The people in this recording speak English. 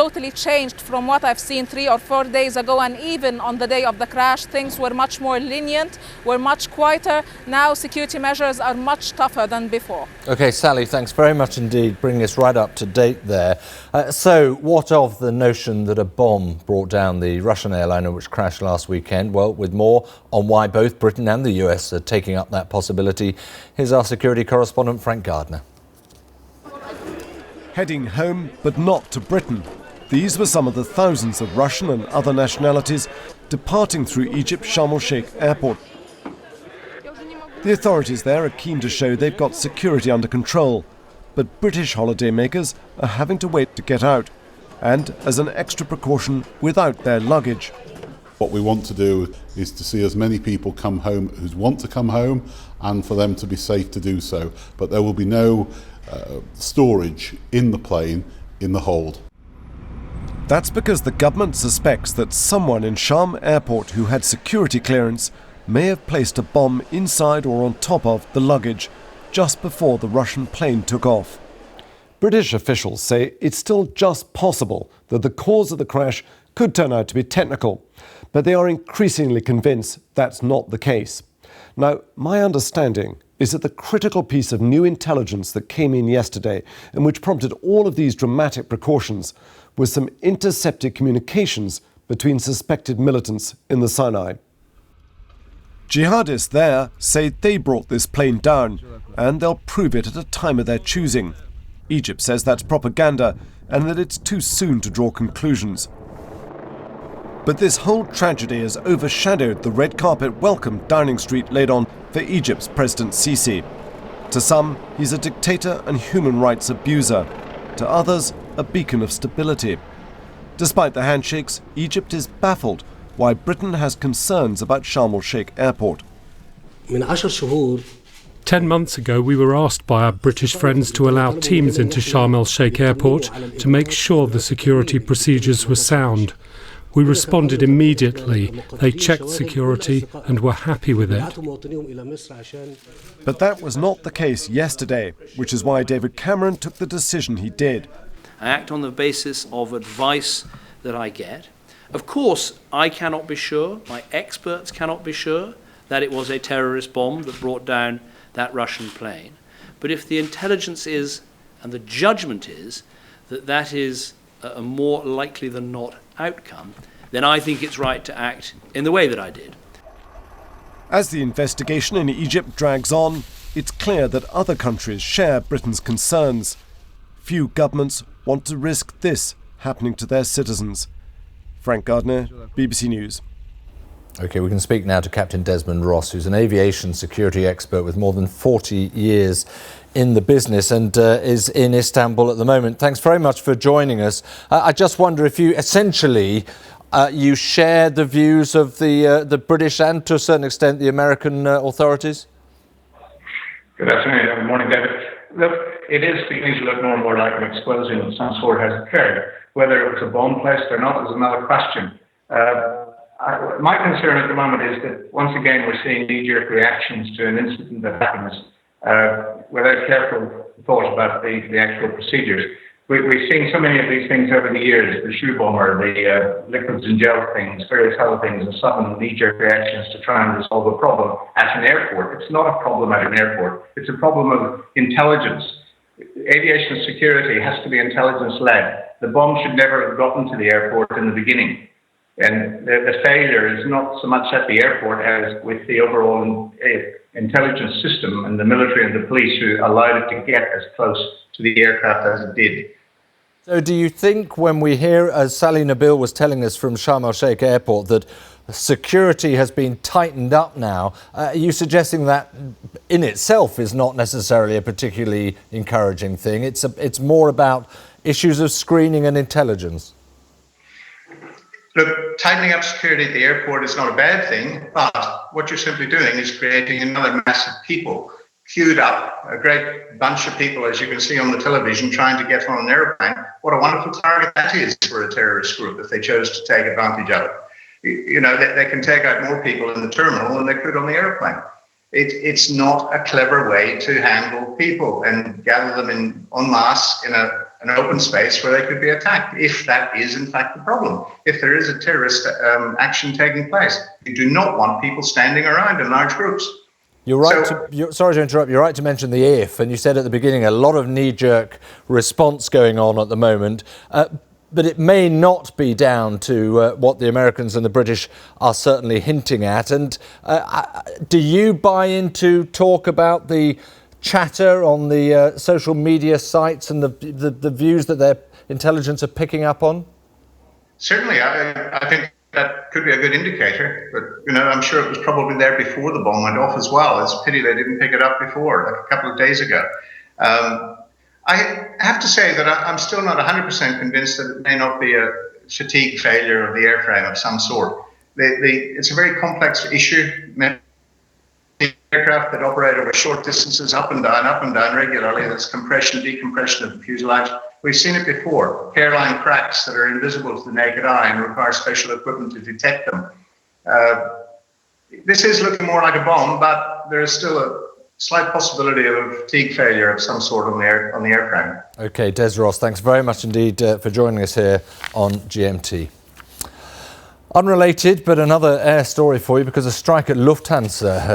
totally changed from what I've seen 3 or 4 days ago, and even on the day of the crash, things were much more lenient, were much quieter. Now security measures are much tougher than before. OK, Sally, thanks very much indeed, bringing us right up to date there. So what of the notion that a bomb brought down the Russian airliner which crashed last weekend? Well, with more on why both Britain and the US are taking up that possibility, here's our security correspondent Frank Gardner. Heading home, but not to Britain. These were some of the thousands of Russian and other nationalities departing through Egypt's Sharm el Sheik airport. The authorities there are keen to show they've got security under control, but British holidaymakers are having to wait to get out, and as an extra precaution, without their luggage. What we want to do is to see as many people come home who want to come home, and for them to be safe to do so. But there will be no storage in the plane in the hold. That's because the government suspects that someone in Sharm Airport who had security clearance may have placed a bomb inside or on top of the luggage just before the Russian plane took off. British officials say it's still just possible that the cause of the crash could turn out to be technical, but they are increasingly convinced that's not the case. Now, my understanding is that the critical piece of new intelligence that came in yesterday and which prompted all of these dramatic precautions was some intercepted communications between suspected militants in the Sinai. Jihadists there say they brought this plane down, and they'll prove it at a time of their choosing. Egypt says that's propaganda and that it's too soon to draw conclusions. But this whole tragedy has overshadowed the red carpet welcome Downing Street laid on for Egypt's President Sisi. To some, he's a dictator and human rights abuser. To others, a beacon of stability. Despite the handshakes, Egypt is baffled why Britain has concerns about Sharm el Sheik airport. 10 months ago, we were asked by our British friends to allow teams into Sharm el Sheik airport to make sure the security procedures were sound. We responded immediately. They checked security and were happy with it. But that was not the case yesterday, which is why David Cameron took the decision he did. I act on the basis of advice that I get. Of course, I cannot be sure, my experts cannot be sure, that it was a terrorist bomb that brought down that Russian plane. But if the intelligence is, and the judgment is, that that is a more likely than not outcome, then I think it's right to act in the way that I did. As the investigation in Egypt drags on, it's clear that other countries share Britain's concerns. Few governments want to risk this happening to their citizens. Frank Gardner, BBC News. OK, we can speak now to Captain Desmond Ross, who's an aviation security expert with more than 40 years in the business and is in Istanbul at the moment. Thanks very much for joining us. I just wonder if you essentially you share the views of the British and to a certain extent the American authorities? Good afternoon. Good morning, David. Look, it is beginning to look more and more like an explosion of some sort has occurred. Whether it was a bomb placed or not is another question. My concern at the moment is that once again we're seeing knee-jerk reactions to an incident that happens without careful thought about the actual procedures. We've seen so many of these things over the years, the shoe bomber, the liquids and gel things, various other things, and sudden knee-jerk reactions to try and resolve a problem at an airport. It's not a problem at an airport. It's a problem of intelligence. Aviation security has to be intelligence-led. The bomb should never have gotten to the airport in the beginning. And the failure is not so much at the airport as with the overall intelligence system and the military and the police who allowed it to get as close to the aircraft as it did. So do you think when we hear, as Sally Nabil was telling us from Sharm el Sheik airport, that security has been tightened up now, are you suggesting that in itself is not necessarily a particularly encouraging thing? It's more about issues of screening and intelligence? Look, tightening up security at the airport is not a bad thing, but what you're simply doing is creating another mass of people queued up, a great bunch of people, as you can see on the television, trying to get on an airplane. What a wonderful target that is for a terrorist group if they chose to take advantage of it. You know, they can take out more people in the terminal than they could on the airplane. It's not a clever way to handle people and gather them in en masse in a an open space where they could be attacked, if that is in fact the problem. If there is a terrorist action taking place, you do not want people standing around in large groups. You're right. Sorry to interrupt. You're right to mention the if, and you said at the beginning a lot of knee-jerk response going on at the moment. But it may not be down to what the Americans and the British are certainly hinting at. And do you buy into talk about the chatter on the social media sites and the views that their intelligence are picking up on? Certainly, I think that could be a good indicator. But, I'm sure it was probably there before the bomb went off as well. It's a pity they didn't pick it up before, like a couple of days ago. I have to say that I'm still not 100% convinced that it may not be a fatigue failure of the airframe of some sort. It's a very complex issue. The aircraft that operate over short distances up and down regularly, that's compression, decompression of the fuselage. We've seen it before, hairline cracks that are invisible to the naked eye and require special equipment to detect them. This is looking more like a bomb, but there is still a slight possibility of a fatigue failure of some sort on the airframe. OK, Des Ross, thanks very much indeed for joining us here on GMT. Unrelated, but another air story for you, because a strike at Lufthansa